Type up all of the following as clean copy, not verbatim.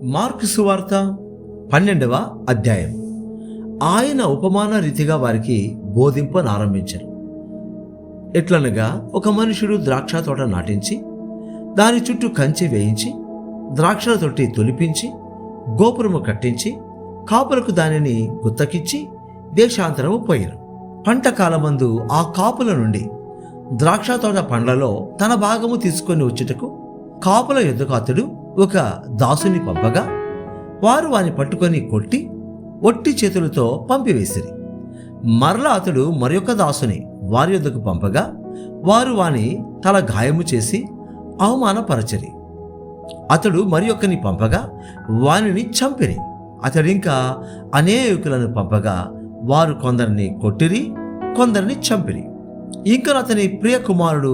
Mark సువార్త 12వ అధ్యాయం. ఆయన ఉపమాన రీతిగా వారికి బోధింపనారంభించారు. ఎట్లనగా, ఒక మనుషుడు ద్రాక్ష తోట నాటించి దాని చుట్టూ కంచె వేయించి ద్రాక్షల తొట్టి తొలిపించి గోపురము కట్టించి కాపులకు దానిని గుత్తకిచ్చి దేశాంతరము పోయారు. పంట కాలమందు ఆ కాపుల నుండి ద్రాక్ష తోట పండ్లలో తన భాగము తీసుకొని వచ్చుటకు కాపుల యొద్దకు అతడు ఒక దాసుని పంపగా, వారు వాని పట్టుకొని కొట్టి ఒట్టి చేతులతో పంపివేసిరి. మరలా అతడు మరొక దాసుని వారి యొద్దకు పంపగా, వారు వాని తల గాయము చేసి అవమానపరచరి. అతడు మరియొక్కని పంపగా వానిని చంపిరి. అతడింకా అనేకులను పంపగా వారు కొందరిని కొట్టిరి, కొందరిని చంపిరి. ఇంకా అతని ప్రియ కుమారుడు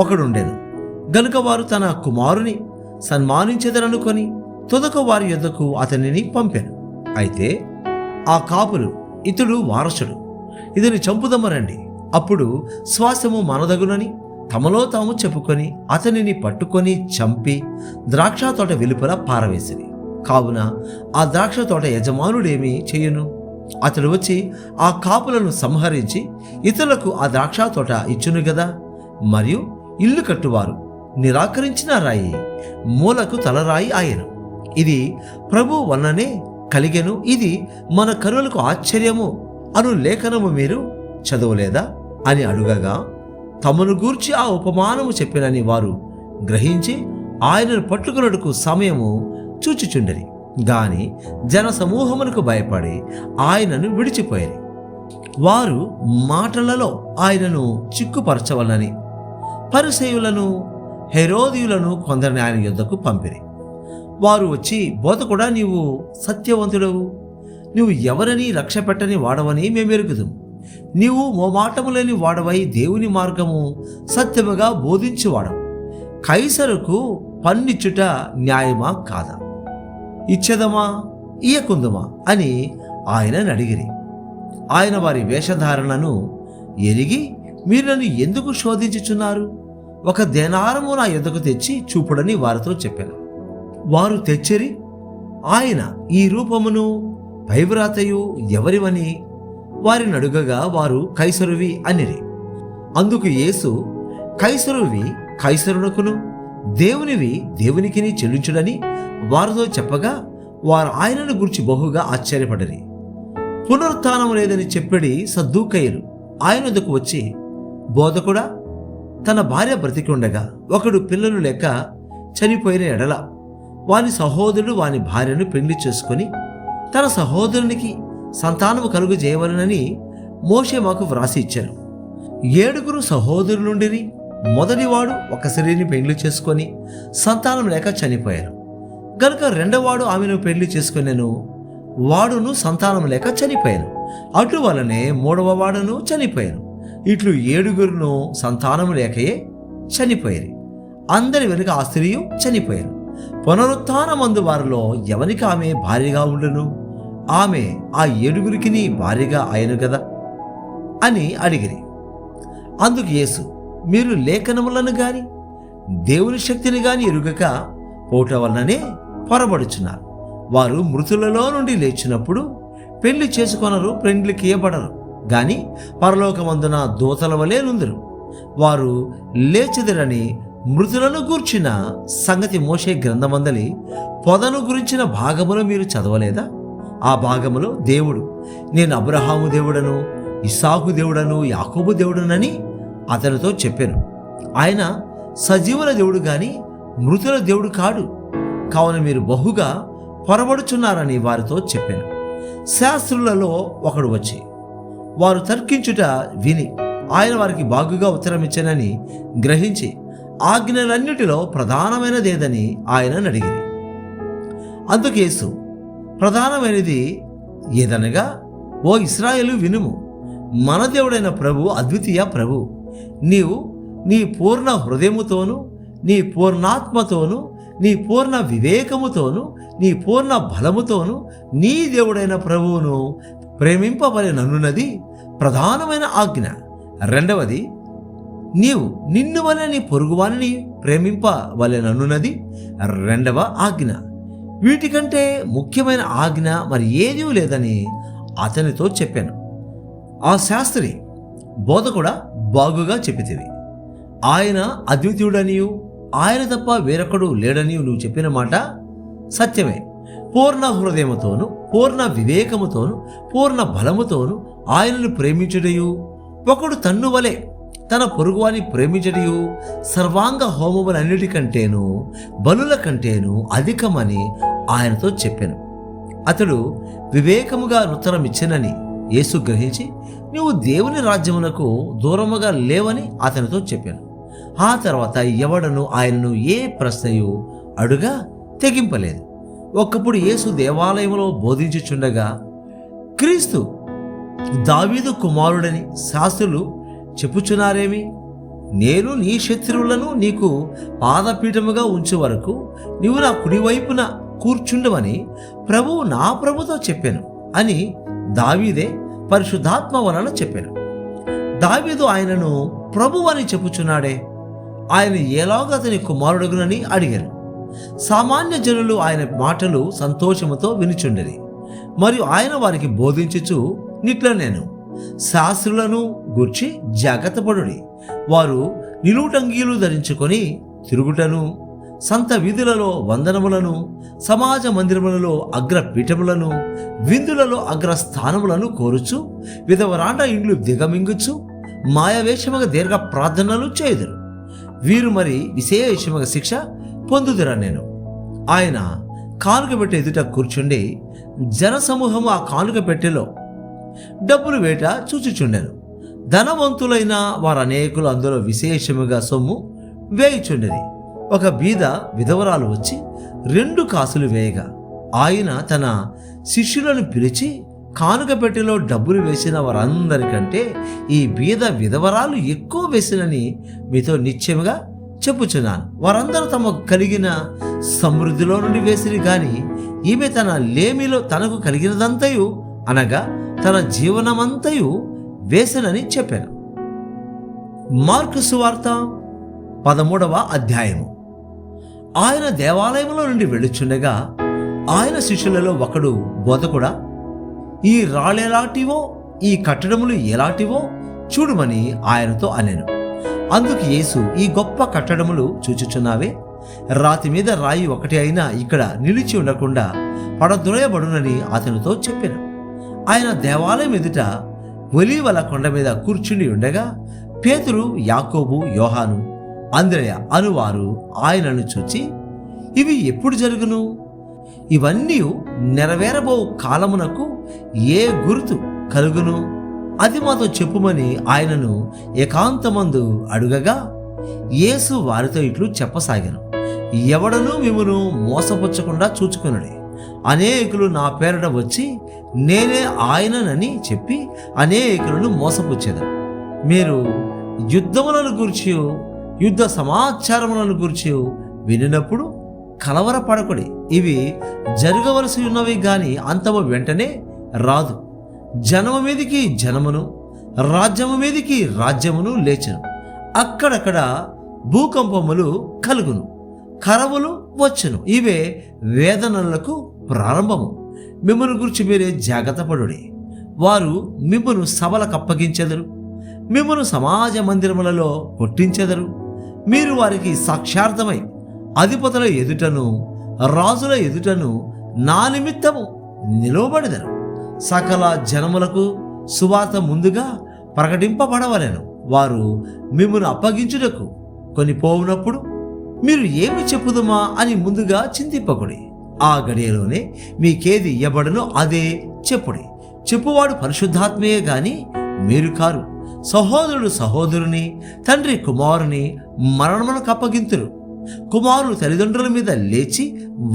ఒకడుండెను గనుక వారు తన కుమారుని సన్మానించెదరనుకొని తొదక వారి యొద్దకు అతనిని పంపాను. అయితే ఆ కాపులు, ఇతడు వారసుడు, ఇతని చంపుదమరండి, అప్పుడు శ్వాసము మనదగునని తమలో తాము చెప్పుకొని అతనిని పట్టుకొని చంపి ద్రాక్ష తోట వెలుపల పారవేసిరి. కావున ఆ ద్రాక్ష తోట యజమానుడేమి చేయును? అతడు వచ్చి ఆ కాపులను సంహరించి ఇతరులకు ఆ ద్రాక్ష తోట ఇచ్చును గదా. మరియు ఇల్లు కట్టువారు నిరాకరించిన రాయి మూలకు తలరాయి ఆయను. ఇది ప్రభు వలననే కలిగెను, ఇది మన కనులకు ఆశ్చర్యము అను లేఖనము మీరు చదవలేదా అని అడుగగా, తమను గూర్చి ఆ ఉపమానము చెప్పినని వారు గ్రహించి ఆయనను పట్టుకున్నట్టుకు సమయము చూచుచుండరి. గాని జన సమూహమునకు భయపడి ఆయనను విడిచిపోయారు. వారు మాటలలో ఆయనను చిక్కుపరచవలనని పరిసయ్యులను హెరోదీయులను కొందరిని ఆయన యొద్దకు పంపిరి. వారు వచ్చి, బోధకుడా, నీవు సత్యవంతుడవు, నీవు ఎవరని లక్ష్య పెట్టని వాడవని మేమెరుగుదుము. నీవు మోమాటము లేని వాడవై దేవుని మార్గము సత్యముగా బోధించువాడవు. కైసరుకు పన్నిచ్చుట న్యాయమా కాదా? ఇచ్చేదమా ఇయ్యకుందుమా అని ఆయనను అడిగిరి. ఆయన వారి వేషధారణను ఎరిగి, మీరు నన్ను ఎందుకు శోధించుచున్నారు? ఒక దేనారము నా యొద్దకు తెచ్చి చూపుడని వారితో చెప్పాను. వారు తెచ్చిరి. ఆయన ఈ రూపమును పైవ్రాతయు ఎవరివని వారిని అడుగగా, వారు కైసరువి అనిరి. అందుకు యేసు, కైసరువి కైసరునకును, దేవునివి దేవునికిని చెల్లించుడని వారితో చెప్పగా, వారు ఆయనను గురించి బహుగా ఆశ్చర్యపడరి. పునరుత్థానం లేదని చెప్పడి సద్దూకయ్యులు ఆయన వద్దకు వచ్చి, బోధకుడా, తన భార్య బ్రతికుండగా ఒకడు పిల్లలు లేక చనిపోయిన ఎడల వాని సహోదరుడు వాని భార్యను పెళ్లి చేసుకొని తన సహోదరునికి సంతానము కలుగు చేయవలనని మోషే మాకు వ్రాసి ఇచ్చారు. 7 సహోదరులుండిరి. మొదటివాడు ఒక స్త్రీని పెళ్లి చేసుకొని సంతానం లేక చనిపోయారు గనుక రెండవవాడు ఆమెను పెళ్లి చేసుకునేను, వాడును సంతానం లేక చనిపోయాను. అటు వలనే 3వ వాడును చనిపోయాను. ఇట్లు 7 సంతానము లేకయే చనిపోయారు. అందరి వెనుక ఆ స్త్రీయు చనిపోయారు. పునరుత్థానమందు వారిలో ఎవరికి ఆమె భార్యగా ఉండును? ఆమె ఆ 7 భార్యగా అయ్యను కదా అని అడిగిరి. అందుకు యేసు, మీరు లేఖనములను గాని దేవుని శక్తిని గాని ఎరుగక పోట వలననే పొరబడుచున్నారు. వారు మృతులలో నుండి లేచినప్పుడు పెళ్లి చేసుకొనరు, పెండ్లికి ఇయ్యబడరు, గాని పరలోకమందున దూతల వలె నుందురు. వారు లేచెదరని మృతులను గూర్చిన సంగతి మోషే గ్రంథమందలి పొదను గురించిన భాగములో మీరు చదవలేదా? ఆ భాగములో దేవుడు, నేను అబ్రహాము దేవుడను, ఇస్సాకు దేవుడను, యాకోబు దేవుడనని అతనితో చెప్పాను. ఆయన సజీవుల దేవుడు గాని మృతుల దేవుడు కాడు. కావున మీరు బహుగా పొరబడుచున్నారని వారితో చెప్పాను. శాస్త్రులలో ఒకడు వచ్చి వారు తర్కించుట విని ఆయన వారికి బాగుగా ఉత్తరమిచ్చనని గ్రహించి, ఆజ్ఞలన్నిటిలో ప్రధానమైనదేదని ఆయనను అడిగిరి. అందుకు యేసు, ప్రధానమైనది ఏదనగా, ఓ ఇశ్రాయేలు వినుము, మన దేవుడైన ప్రభు అద్వితీయ ప్రభు. నీవు నీ పూర్ణ హృదయముతోను, నీ పూర్ణాత్మతోను, నీ పూర్ణ వివేకముతోను, నీ పూర్ణ బలముతోను నీ దేవుడైన ప్రభువును ప్రేమింపవలెననున్నది ప్రధానమైన ఆజ్ఞ. రెండవది, నీవు నిన్ను వలె నీ పొరుగువానిని ప్రేమింపవలెననున్నది రెండవ ఆజ్ఞ. వీటికంటే ముఖ్యమైన ఆజ్ఞ మరి ఏదీ లేదని అతనితో చెప్పాను. ఆ శాస్త్రి, బోధ కూడా బాగుగా చెప్పితివి. ఆయన అద్వితీయుడనియు ఆయన తప్ప వేరొకడు లేడనియు నువ్వు చెప్పిన మాట సత్యమే. పూర్ణ హృదయముతోను, పూర్ణ వివేకముతోను, పూర్ణ బలముతోను ఆయనను ప్రేమించుటయు, ఒకడు తన్ను వలె తన పొరుగువాని ప్రేమించుటయు సర్వాంగ హోమములన్నిటికంటేను బలుల కంటేను అధికమని ఆయనతో చెప్పాను. అతడు వివేకముగా ఉత్తరమిచ్చినని యేసు గ్రహించి, నువ్వు దేవుని రాజ్యమునకు దూరముగా లేవని అతనితో చెప్పాను. ఆ తర్వాత ఎవడను ఆయనను ఏ ప్రశ్నయు అడుగా తెగింపలేదు. ఒకప్పుడు యేసు దేవాలయంలో బోధించుచుండగా, క్రీస్తు దావీదు కుమారుడని శాస్త్రులు చెప్పుచున్నారేమి? నేను నీ శత్రువులను నీకు పాదపీఠముగా ఉంచే వరకు నీవు నా కుడివైపున కూర్చుండవని ప్రభువు నా ప్రభుతో చెప్పాను అని దావీదే పరిశుద్ధాత్మ వలన చెప్పాను. దావీదు ఆయనను ప్రభువు అని చెప్పుచున్నాడే, ఆయన ఎలాగ అతని కుమారుడుగునని అడిగాను. సామాన్య జనులు ఆయన మాటలు సంతోషముతో వినుచుండిరి. మరియు ఆయన వారికి బోధించుచు నిట్ల, నేను శాస్త్రులను గూర్చి జాగ్రత్త పడుడి. వారు నిలువుటంగీలు ధరించుకొని తిరుగుటను, సంత వీధులలో వందనములను, సమాజ మందిరములలో అగ్రపీఠములను, విందులలో అగ్రస్థానములను కోరుచు, విధవరాండ ఇండ్లు దిగమింగుచు మాయావేషముగా దీర్ఘ ప్రార్థనలు చేయుదురు. వీరు మరి విశేషముగా శిక్ష పొందుదురా. నేను ఆయన కానుక పెట్టే ఎదుట కూర్చుండి జనసమూహము ఆ కానుక పెట్టెలో డబ్బులు వేట చూచుచుండెను. ధనవంతులైన వారు అనేకులు అందులో విశేషముగా సొమ్ము వేయుచుండెని. ఒక బీద విధవరాలు వచ్చి 2 కాసులు వేయగా ఆయన తన శిష్యులను పిలిచి, కానుక పెట్టెలో డబ్బులు వేసిన వారందరికంటే ఈ బీద విధవరాలు ఎక్కువ వేసినని మీతో నిశ్చయముగా చెప్పుచున్నాను. వారందరూ తమకు కలిగిన సమృద్ధిలో నుండి వేసిరి గాని ఈమె తన లేమిలో తనకు కలిగినదంతయు అనగా తన జీవనమంతయు వేసినని చెప్పాను. మార్కు సువార్త 13వ అధ్యాయము. ఆయన దేవాలయంలో నుండి వెళ్ళుచుండగా ఆయన శిష్యులలో ఒకడు, బోధకుడా, ఈ రాళ్ళెలాంటివో ఈ కట్టడములు ఎలాంటివో చూడుమని ఆయనతో అనెను. అందుకు యేసు, ఈ గొప్ప కట్టడములు చూచుచున్నావే, రాతి మీద రాయి ఒకటి అయినా ఇక్కడ నిలిచి ఉండకుండా పడద్రోయబడునని అతనితో చెప్పాను. ఆయన దేవాలయం ఎదుట ఒలీవల కొండ మీద కూర్చుని ఉండగా పేతురు, యాకోబు, యోహాను, అంద్రెయ అనువారు ఆయనను చూచి, ఇవి ఎప్పుడు జరుగును? ఇవన్నీ నెరవేరబో కాలమునకు ఏ గుర్తు కలుగును? అది మాతో చెప్పుమని ఆయనను ఏకాంతమందు అడుగగా యేసు వారితో ఇట్లు చెప్పసాగాను, ఎవడనూ మిమ్మును మోసపుచ్చకుండా చూచుకొనుడి. అనేకులు నా పేరట వచ్చి నేనే ఆయననని చెప్పి అనేకులను మోసపుచ్చెదరు. మీరు యుద్ధములను గూర్చి, యుద్ధ సమాచారములను గూర్చి వినినప్పుడు కలవరపడకుడి. ఇవి జరగవలసి ఉన్నవి గాని అంతము వెంటనే రాదు. జనము మీదికి జనమును, రాజ్యము మీదికి రాజ్యమును లేచెను. అక్కడక్కడ భూకంపములు కలుగును, కరవులు వచ్చును. ఇవే వేదనలకు ప్రారంభము. మిమ్మల్ని గురించి మీరే జాగ్రత్త పడుడి. వారు మిమ్మను సభలకు అప్పగించెదరు, మిమ్మను సమాజ మందిరములలో కొట్టించెదరు. మీరు వారికి సాక్షార్థమై అధిపతుల ఎదుటను రాజుల ఎదుటను నా నిమిత్తము నిలువబడెదరు. సకల జనములకు సువార్త ముందుగా ప్రకటింపబడవలెను. వారు మిమ్మను అప్పగించుటకు కొని పోవునప్పుడు మీరు ఏమి చెప్పుదుమా అని ముందుగా చింతింపకుడి. ఆ గడియలోనే మీకేది ఇయ్యబడునో అదే చెప్పుడి. చెప్పువాడు పరిశుద్ధాత్మయే గాని మీరు కారు. సహోదరుడు సహోదరుని, తండ్రి కుమారుని మరణమునకు అప్పగింతురు. కుమారులు తల్లిదండ్రుల మీద లేచి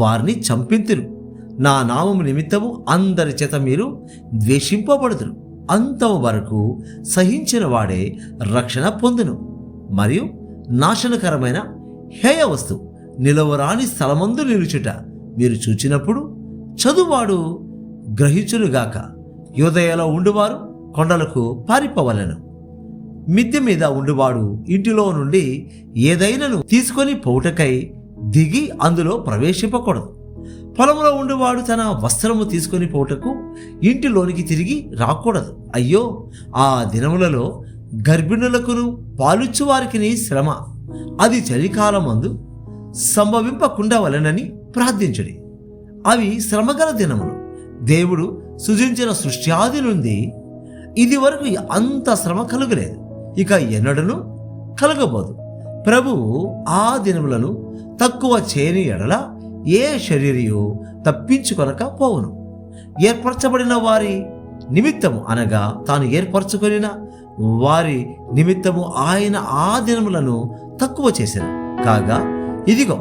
వారిని చంపింతురు. నా నామము నిమిత్తము అందరి చేత మీరు ద్వేషింపబడుదురు. అంతము వరకు సహించిన వాడే రక్షణ పొందును. మరియు నాశనకరమైన హేయ వస్తువు నిలవరాని స్థలమందు నిలుచుట మీరు చూచినప్పుడు చదువాడు గ్రహించునుగాక. యూదయలో ఉండువారు కొండలకు పారిపోవలెను. మిద్దె మీద ఉండువాడు ఇంటిలో నుండి ఏదైనాను తీసుకొని పోవుటకై దిగి అందులో ప్రవేశింపకూడదు. పొలంలో ఉండేవాడు తన వస్త్రము తీసుకొని పోటకు ఇంటిలోనికి తిరిగి రాకూడదు. అయ్యో, ఆ దినములలో గర్భిణులకును పాలుచ్చు వారికి శ్రమ, అది చలికాలమందు సంభవింపకుండా వలనని ప్రార్థించుడి. అవి శ్రమగల దినములు. దేవుడు సృజించిన సృష్ట్యాది నుండి ఇది వరకు అంత శ్రమ కలుగలేదు, ఇక ఎన్నడను కలగబోదు. ప్రభువు ఆ దినములను తక్కువ చేయని ఎడల ఏ శరీరియు తప్పించుకొనక పోవును. ఏర్పరచబడిన వారి నిమిత్తము అనగా తాను ఏర్పరచుకొనిన వారి నిమిత్తము ఆయన ఆ దినములను తక్కువ చేశాను. కాగా ఇదిగో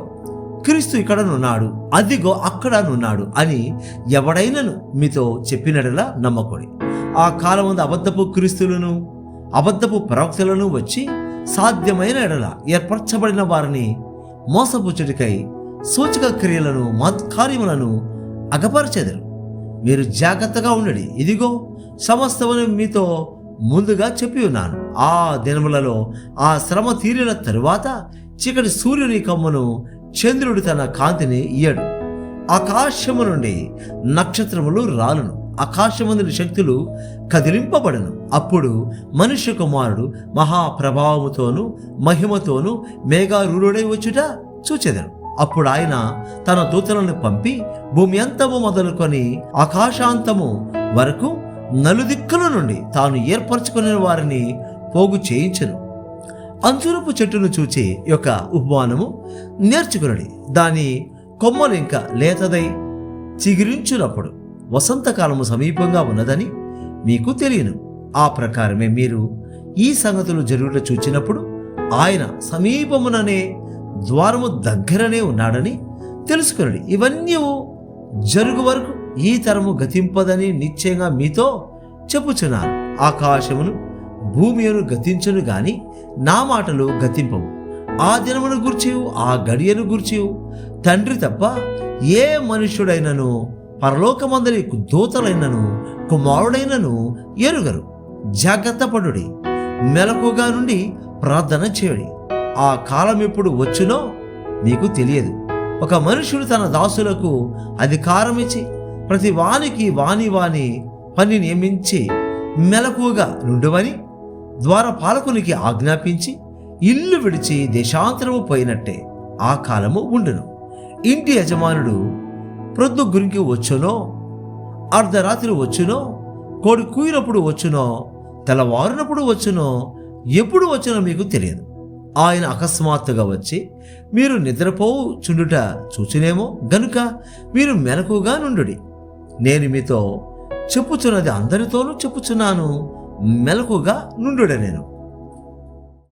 క్రీస్తు ఇక్కడనున్నాడు, అదిగో అక్కడనున్నాడు అని ఎవడైనను మీతో చెప్పినట్లా నమ్మకుడి. ఆ కాలమందు అబద్ధపు క్రీస్తులను అబద్ధపు ప్రవక్తలను వచ్చి సాధ్యమైన ఎడల ఏర్పరచబడిన వారిని మోసపుచ్చుటికై సూచక క్రియలను మత్కార్యములను అగపరచెదరు. మీరు జాగ్రత్తగా ఉండండి. ఇదిగో సమస్తమును మీతో ముందుగా చెప్పి ఉన్నాను. ఆ దినములలో ఆ శ్రమ తీరిన తరువాత చీకటి సూర్యుని కమ్మును, చంద్రుడు తన కాంతిని ఇయ్యడు. ఆకాశము నుండి నక్షత్రములు రాలును, ఆకాశమందుని శక్తులు కదిలింపబడును. అప్పుడు మనుష్య కుమారుడు మహాప్రభావముతోనూ మహిమతోనూ మేఘారూఢుడై వచ్చుట చూచెదరు. అప్పుడు ఆయన తన దూతలను పంపి భూమి అంతము మొదలుకొని ఆకాశాంతము వరకు నలుదిక్కుల నుండి తాను ఏర్పరచుకునే వారిని పోగు చేయించెను. అంజూరపు చెట్టును చూచి యొక్క ఉపమానము నేర్చుకునడి. దాని కొమ్మలు ఇంకా లేతదై చిగురించున్నప్పుడు వసంతకాలము సమీపంగా ఉన్నదని మీకు తెలియను. ఆ ప్రకారమే మీరు ఈ సంగతులు జరుగుట చూచినప్పుడు ఆయన సమీపముననే ద్వారము దగ్గరనే ఉన్నాడని తెలుసుకునడి. ఇవన్నీ జరుగు వరకు ఈ తరము గతింపదని నిశ్చయంగా మీతో చెప్పుచున్నాను. ఆకాశమును భూమియను గతించును గాని నా మాటలు గతింపవు. ఆ దినమును గూర్చియు ఆ గడియను గూర్చియు తండ్రి తప్ప ఏ మనుష్యుడైనను పరలోకమందరి దూతలైనను కుమారుడైనను ఎరుగరు. జాగ్రత్త పడుడి, మెలకుగా నుండి ప్రార్థన చేయుడి. ఆ కాలం ఎప్పుడు వచ్చునో మీకు తెలియదు. ఒక మనుష్యుడు తన దాసులకు అధికారం ఇచ్చి ప్రతి వానికి వాని పని నియమించి మెలకుగా నుండువని ద్వారపాలకునికి ఆజ్ఞాపించి ఇల్లు విడిచి దేశాంతరము పోయినట్టే ఆ కాలము ఉండును. ఇంటి యజమానుడు ప్రొద్దు గురికి వచ్చునో, అర్ధరాత్రి వచ్చునో, కోడి కూయినప్పుడు వచ్చునో, తెల్లవారినప్పుడు వచ్చునో, ఎప్పుడు వచ్చునో మీకు తెలియదు. ఆయన అకస్మాత్తుగా వచ్చి మీరు నిద్రపోచుండుట చూచునేమో గనుక మీరు మెలకుగా నుండుడి. నేను మీతో చెప్పుచున్నది అందరితోనూ చెప్పుచున్నాను, మెలకుగా నుండుడ నేను.